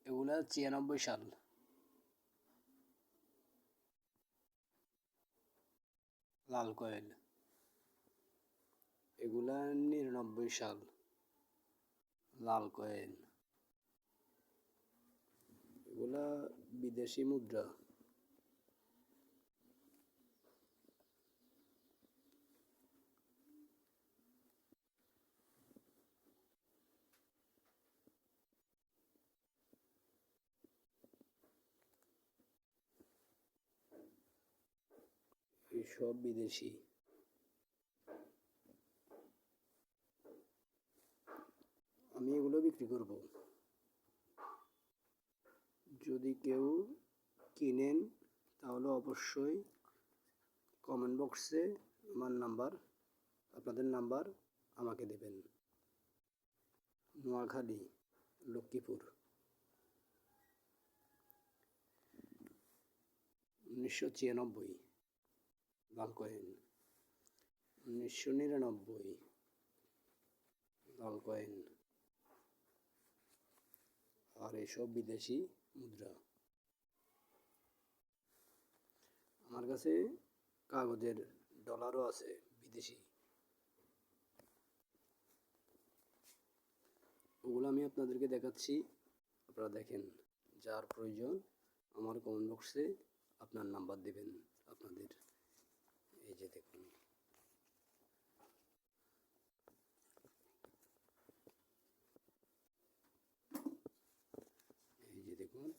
এগুলা 96 সাল। লাল কয়েল। এগুলা 99 সাল। লাল কয়েল। এগুলা বিদেশি মুদ্রা। এসব বিদেশি। আমি এগুলো বিক্রি করব। যদি কেউ কিনেন তাহলে অবশ্যই কমেন্ট বক্সে আপনাদের নাম্বার আমাকে দেবেন। নোয়াখালী, লক্ষ্মীপুর। 1996 লাল কয়েন। 1999 লাল কয়েন। আর এসব বিদেশি মুদ্রা। আমার কাছে কাগজের ডলারও আছে বিদেশি। ওগুলো আমি আপনাদেরকে দেখাচ্ছি, আপনারা দেখেন। যার প্রয়োজন আমার কমেন্ট বক্সে আপনার নাম্বার দেবেন আপনাদের। এই যে দেখুন, এই যে দেখুন।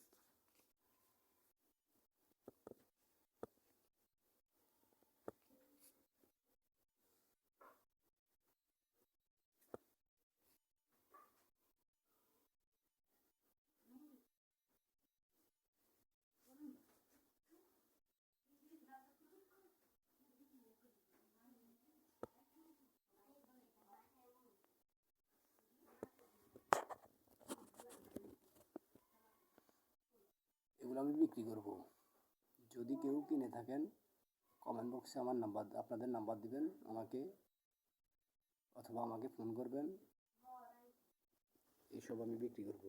এগুলো আমি বিক্রি করব। যদি কেউ কিনে থাকেন কমেন্ট বক্সে আপনাদের নাম্বার দিবেন আমাকে, অথবা আমাকে ফোন করবেন। এইসব আমি বিক্রি করব।